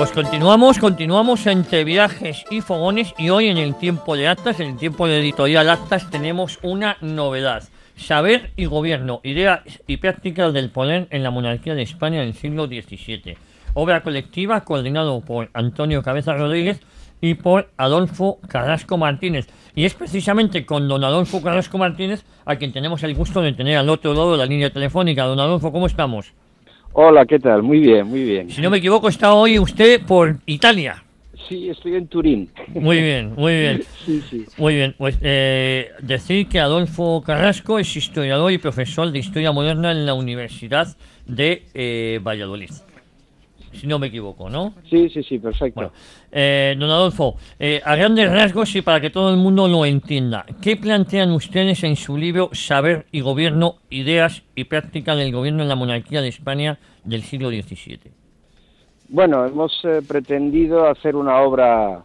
Pues continuamos entre viajes y fogones, y hoy en el tiempo de actas, en el tiempo de editorial actas, tenemos una novedad. Saber y gobierno, ideas y prácticas del poder en la monarquía de España del siglo XVII. Obra colectiva coordinado por Antonio Cabeza Rodríguez y por Adolfo Carrasco Martínez. Y es precisamente con don Adolfo Carrasco Martínez a quien tenemos el gusto de tener al otro lado de la línea telefónica. Don Adolfo, ¿cómo estamos? Hola, ¿qué tal? Muy bien, muy bien. Si no me equivoco, está hoy usted por Italia. Sí, estoy en Turín. Muy bien, muy bien. Sí, sí. Muy bien, pues decir que Adolfo Carrasco es historiador y profesor de Historia Moderna en la Universidad de Valladolid. Si no me equivoco, ¿no? Sí, sí, sí, perfecto. Bueno, don Adolfo, a grandes rasgos y para que todo el mundo lo entienda, ¿qué plantean ustedes en su libro Saber y Gobierno, ideas y práctica del gobierno en la monarquía de España del siglo XVII? Bueno, hemos pretendido hacer una obra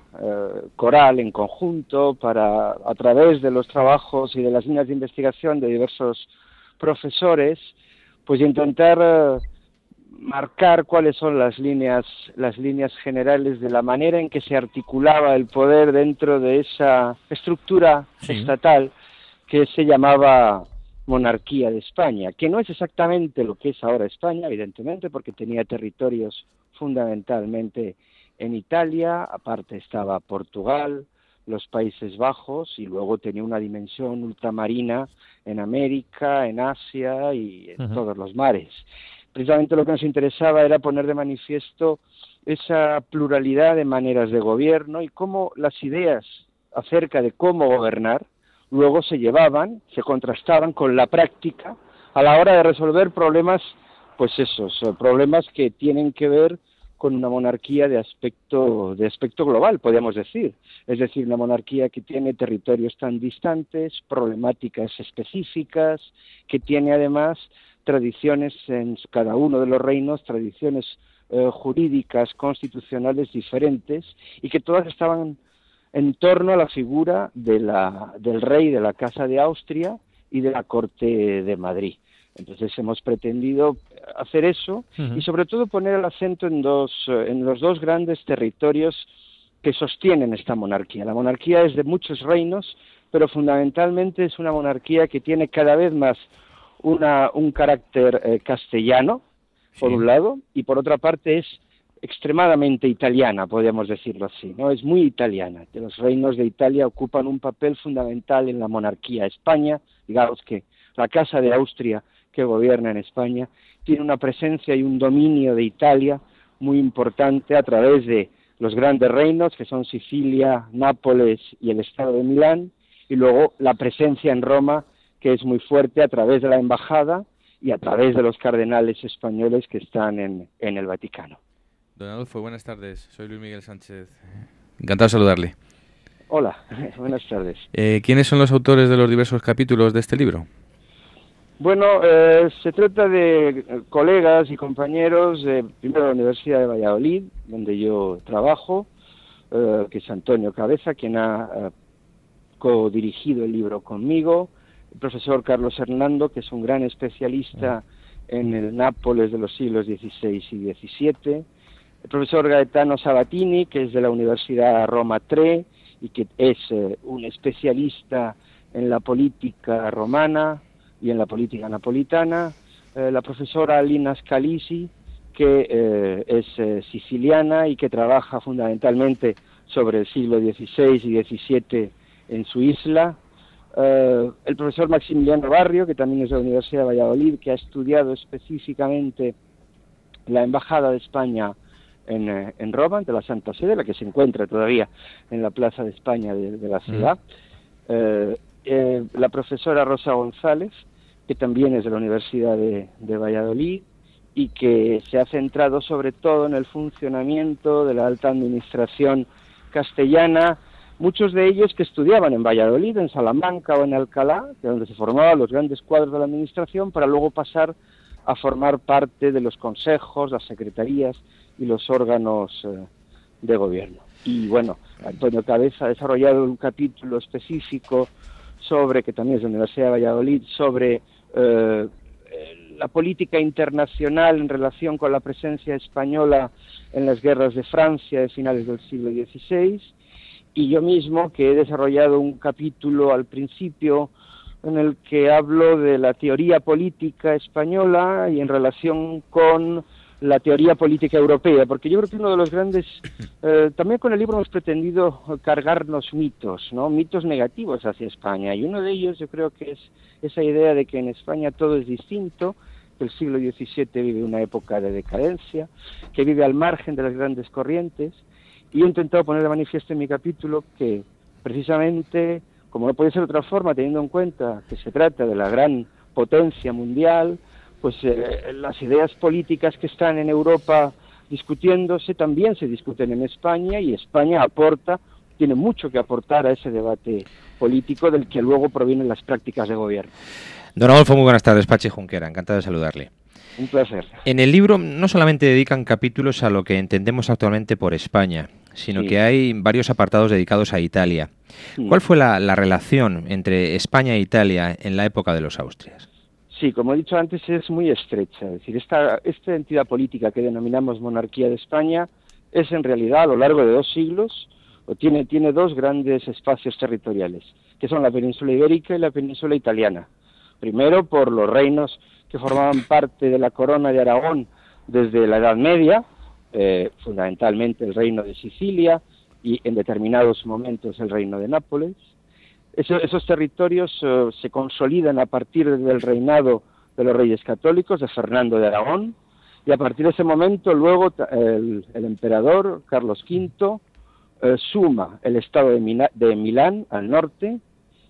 coral en conjunto para, a través de los trabajos y de las líneas de investigación de diversos profesores, pues intentar marcar cuáles son las líneas generales de la manera en que se articulaba el poder dentro de esa estructura estatal que se llamaba monarquía de España, que no es exactamente lo que es ahora España, evidentemente, porque tenía territorios fundamentalmente en Italia, aparte estaba Portugal, los Países Bajos, y luego tenía una dimensión ultramarina en América, en Asia y en todos los mares. Precisamente lo que nos interesaba era poner de manifiesto esa pluralidad de maneras de gobierno y cómo las ideas acerca de cómo gobernar luego se llevaban, se contrastaban con la práctica a la hora de resolver problemas, pues esos, problemas que tienen que ver con una monarquía de aspecto global, podríamos decir. Es decir, una monarquía que tiene territorios tan distantes, problemáticas específicas, que tiene además tradiciones en cada uno de los reinos, tradiciones jurídicas, constitucionales diferentes, y que todas estaban en torno a la figura del rey de la Casa de Austria y de la Corte de Madrid. Entonces hemos pretendido hacer eso y sobre todo poner el acento en los dos grandes territorios que sostienen esta monarquía. La monarquía es de muchos reinos, pero fundamentalmente es una monarquía que tiene cada vez más un carácter castellano, por un lado, y por otra parte es extremadamente italiana, podríamos decirlo así, ¿no? Es muy italiana. Los reinos de Italia ocupan un papel fundamental en la monarquía. España, digamos que la Casa de Austria, que gobierna en España, tiene una presencia y un dominio de Italia muy importante a través de los grandes reinos, que son Sicilia, Nápoles y el Estado de Milán, y luego la presencia en Roma, que es muy fuerte a través de la embajada y a través de los cardenales españoles que están en el Vaticano. Don Adolfo, buenas tardes. Soy Luis Miguel Sánchez. Encantado de saludarle. Hola, buenas tardes. ¿Quiénes son los autores de los diversos capítulos de este libro? Bueno, se trata de colegas y compañeros primero de la Universidad de Valladolid, donde yo trabajo, que es Antonio Cabeza, quien ha codirigido el libro conmigo, el profesor Carlos Hernando, que es un gran especialista en el Nápoles de los siglos XVI y XVII, el profesor Gaetano Sabatini, que es de la Universidad Roma III y que es un especialista en la política romana y en la política napolitana, la profesora Lina Scalisi, que es siciliana y que trabaja fundamentalmente sobre el siglo XVI y XVII en su isla, el profesor Maximiliano Barrio, que también es de la Universidad de Valladolid, que ha estudiado específicamente la Embajada de España en Roma, de la Santa Sede, la que se encuentra todavía en la Plaza de España de la ciudad, la profesora Rosa González, que también es de la Universidad de Valladolid y que se ha centrado sobre todo en el funcionamiento de la alta administración castellana, muchos de ellos que estudiaban en Valladolid, en Salamanca o en Alcalá, que es donde se formaban los grandes cuadros de la administración, para luego pasar a formar parte de los consejos, las secretarías y los órganos de gobierno. Y bueno, Antonio Cabeza ha desarrollado un capítulo específico sobre, que también es de la Universidad de Valladolid, sobre la política internacional en relación con la presencia española en las guerras de Francia de finales del siglo XVI, y yo mismo que he desarrollado un capítulo al principio en el que hablo de la teoría política española y en relación con la teoría política europea, porque yo creo que uno de los grandes, también con el libro hemos pretendido cargarnos mitos, ¿no? Mitos negativos hacia España, y uno de ellos yo creo que es esa idea de que en España todo es distinto, que el siglo XVII vive una época de decadencia, que vive al margen de las grandes corrientes, y he intentado poner de manifiesto en mi capítulo que precisamente, como no puede ser de otra forma, teniendo en cuenta que se trata de la gran potencia mundial, pues las ideas políticas que están en Europa discutiéndose también se discuten en España, y España tiene mucho que aportar a ese debate político del que luego provienen las prácticas de gobierno. Don Adolfo, muy buenas tardes. Pachi Junquera, encantado de saludarle. Un placer. En el libro no solamente dedican capítulos a lo que entendemos actualmente por España, sino que hay varios apartados dedicados a Italia. ¿Cuál fue la relación entre España e Italia en la época de los Austrias? Sí, como he dicho antes, es muy estrecha. Es decir, esta entidad política que denominamos monarquía de España es en realidad a lo largo de 2 siglos, tiene 2 grandes espacios territoriales, que son la península ibérica y la península italiana. Primero por los reinos que formaban parte de la corona de Aragón desde la Edad Media, fundamentalmente el reino de Sicilia y en determinados momentos el reino de Nápoles. Esos territorios se consolidan a partir del reinado de los reyes católicos, de Fernando de Aragón, y a partir de ese momento luego el emperador Carlos V suma el estado de Milán al norte,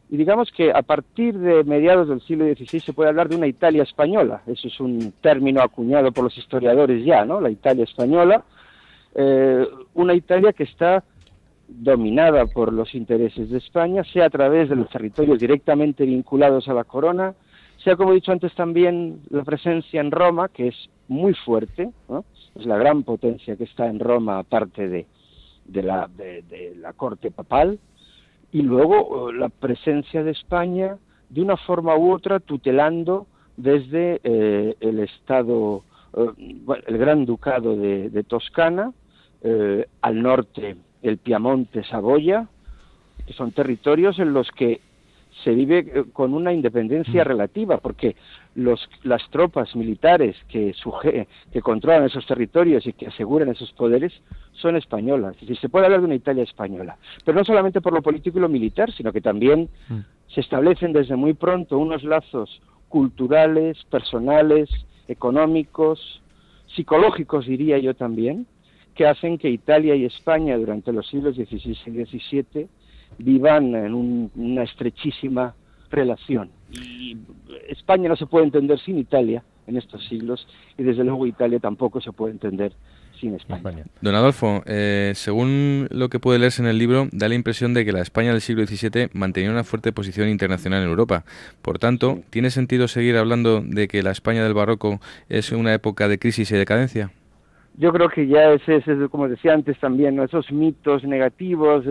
y digamos que a partir de mediados del siglo XVI se puede hablar de una Italia española. Eso es un término acuñado por los historiadores ya, ¿no? La Italia española, una Italia que está dominada por los intereses de España, sea a través de los territorios directamente vinculados a la corona, sea, como he dicho antes, también la presencia en Roma, que es muy fuerte, ¿no? Es la gran potencia que está en Roma, aparte de la corte papal, y luego la presencia de España, de una forma u otra, tutelando desde el Estado, el Gran Ducado de Toscana, al norte el Piamonte, Saboya, que son territorios en los que se vive con una independencia relativa, porque las tropas militares que controlan esos territorios y que aseguran esos poderes son españolas. Es decir, se puede hablar de una Italia española, pero no solamente por lo político y lo militar, sino que también se establecen desde muy pronto unos lazos culturales, personales, económicos, psicológicos, diría yo también, que hacen que Italia y España durante los siglos XVI y XVII vivan en una estrechísima relación. Y España no se puede entender sin Italia en estos siglos, y desde luego Italia tampoco se puede entender sin España. Don Adolfo, según lo que puede leerse en el libro, da la impresión de que la España del siglo XVII mantenía una fuerte posición internacional en Europa. Por tanto, ¿tiene sentido seguir hablando de que la España del barroco es una época de crisis y decadencia? Yo creo que ya ese como decía antes también, ¿no? Esos mitos negativos,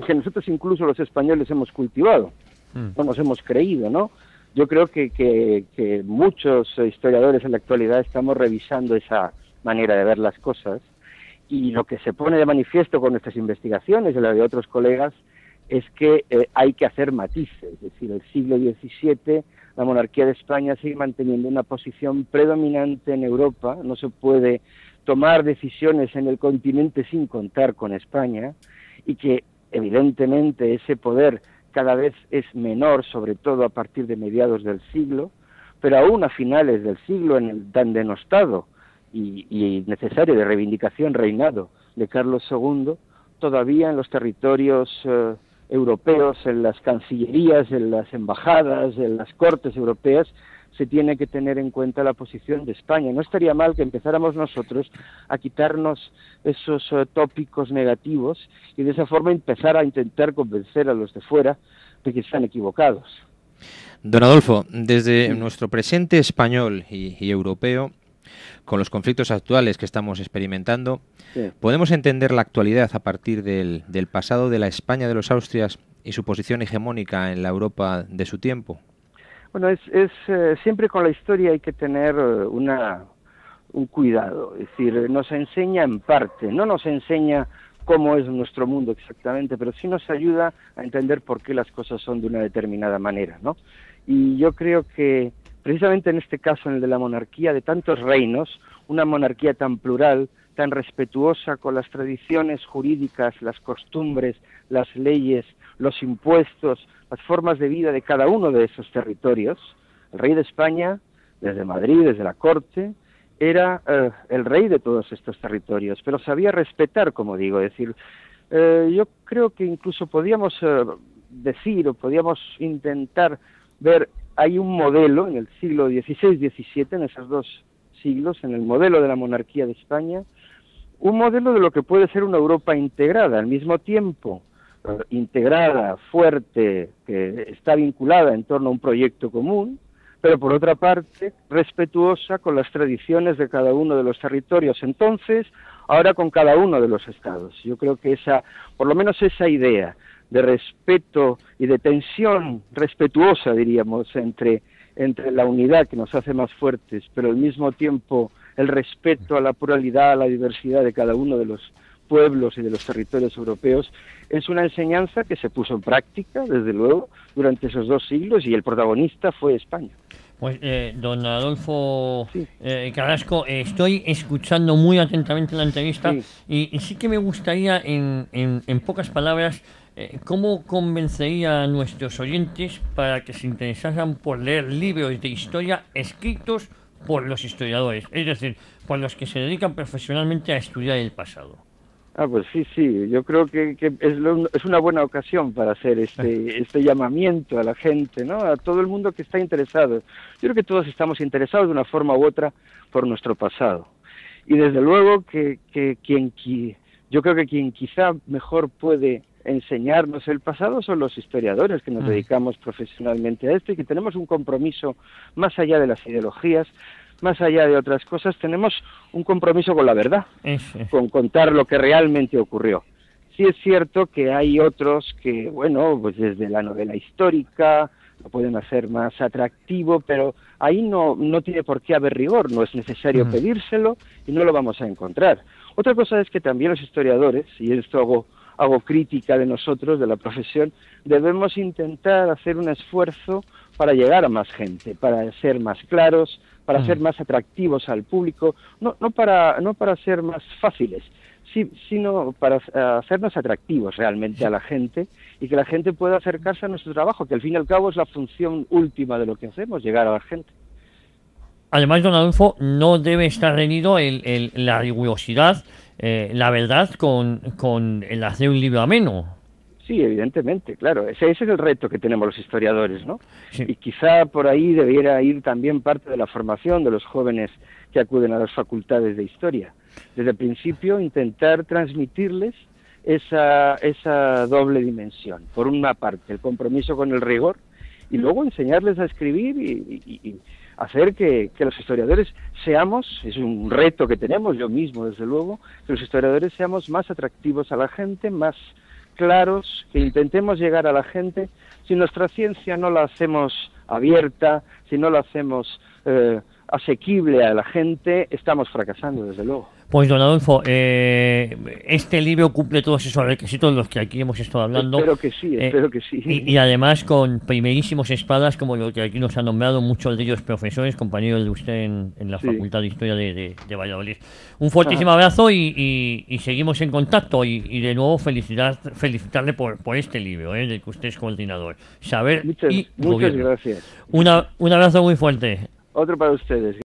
que nosotros incluso los españoles hemos cultivado, no nos hemos creído, ¿no? Yo creo que muchos historiadores en la actualidad estamos revisando esa manera de ver las cosas, y lo que se pone de manifiesto con nuestras investigaciones y la de otros colegas es que hay que hacer matices. Es decir, el siglo XVII, la monarquía de España sigue manteniendo una posición predominante en Europa, no se puede tomar decisiones en el continente sin contar con España, y que evidentemente ese poder cada vez es menor, sobre todo a partir de mediados del siglo, pero aún a finales del siglo, en el tan denostado y necesario de reivindicación reinado de Carlos II, todavía en los territorios europeos, en las cancillerías, en las embajadas, en las cortes europeas, se tiene que tener en cuenta la posición de España. No estaría mal que empezáramos nosotros a quitarnos esos tópicos negativos y de esa forma empezar a intentar convencer a los de fuera de que están equivocados. Don Adolfo, desde nuestro presente español y europeo, con los conflictos actuales que estamos experimentando, ¿podemos entender la actualidad a partir del pasado de la España de los Austrias y su posición hegemónica en la Europa de su tiempo? Bueno, siempre con la historia hay que tener un cuidado, es decir, nos enseña en parte, no nos enseña cómo es nuestro mundo exactamente, pero sí nos ayuda a entender por qué las cosas son de una determinada manera, ¿no? Y yo creo que precisamente en este caso, en el de la monarquía de tantos reinos, una monarquía tan plural, tan respetuosa con las tradiciones jurídicas, las costumbres, las leyes, los impuestos, las formas de vida de cada uno de esos territorios. El rey de España, desde Madrid, desde la corte, era el rey de todos estos territorios, pero sabía respetar, como digo, es decir, yo creo que incluso podíamos decir o podíamos intentar ver, hay un modelo en el siglo XVI-XVII, en esos dos siglos, en el modelo de la monarquía de España, un modelo de lo que puede ser una Europa integrada, al mismo tiempo integrada, fuerte, que está vinculada en torno a un proyecto común, pero por otra parte respetuosa con las tradiciones de cada uno de los territorios, entonces, ahora con cada uno de los estados. Yo creo que por lo menos esa idea de respeto y de tensión respetuosa, diríamos, entre la unidad que nos hace más fuertes, pero al mismo tiempo el respeto a la pluralidad, a la diversidad de cada uno de los pueblos y de los territorios europeos, es una enseñanza que se puso en práctica, desde luego, durante esos 2 siglos, y el protagonista fue España. Pues, don Adolfo Carrasco, estoy escuchando muy atentamente la entrevista y sí que me gustaría, en pocas palabras, ¿cómo convencería a nuestros oyentes para que se interesaran por leer libros de historia escritos por los historiadores, es decir, por los que se dedican profesionalmente a estudiar el pasado? Pues sí, yo creo que es una buena ocasión para hacer este llamamiento a la gente, ¿no? A todo el mundo que está interesado. Yo creo que todos estamos interesados de una forma u otra por nuestro pasado. Y desde luego yo creo que quien quizá mejor puede enseñarnos el pasado son los historiadores que nos dedicamos profesionalmente a esto y que tenemos un compromiso más allá de las ideologías, más allá de otras cosas, tenemos un compromiso con la verdad, con contar lo que realmente ocurrió. Sí es cierto que hay otros que, bueno, pues desde la novela histórica lo pueden hacer más atractivo, pero ahí no tiene por qué haber rigor, no es necesario pedírselo y no lo vamos a encontrar. Otra cosa es que también los historiadores, y esto hago crítica de nosotros, de la profesión, debemos intentar hacer un esfuerzo para llegar a más gente, para ser más claros, para ser más atractivos al público, no para ser más fáciles, sino para hacernos atractivos realmente a la gente y que la gente pueda acercarse a nuestro trabajo, que al fin y al cabo es la función última de lo que hacemos, llegar a la gente. Además, don Adolfo, no debe estar reñido la rigurosidad, la verdad, con el hacer un libro ameno. Sí, evidentemente, claro. Ese es el reto que tenemos los historiadores, ¿no? Sí. Y quizá por ahí debiera ir también parte de la formación de los jóvenes que acuden a las facultades de historia. Desde el principio, intentar transmitirles esa doble dimensión. Por una parte, el compromiso con el rigor, y luego enseñarles a escribir y hacer que los historiadores seamos, es un reto que tenemos, yo mismo desde luego, que los historiadores seamos más atractivos a la gente, más claros, que intentemos llegar a la gente. Si nuestra ciencia no la hacemos abierta, si no la hacemos asequible a la gente, estamos fracasando, desde luego. Pues, don Adolfo, este libro cumple todos esos requisitos de los que aquí hemos estado hablando. Espero que sí. Y además con primerísimos espadas, como lo que aquí nos han nombrado, muchos de ellos profesores, compañeros de usted en la Facultad de Historia de Valladolid. Un fortísimo abrazo y seguimos en contacto. Y de nuevo felicitarle por este libro, del que usted es coordinador. Saber Muchas Gobierno. gracias. Un abrazo muy fuerte. Otro para ustedes.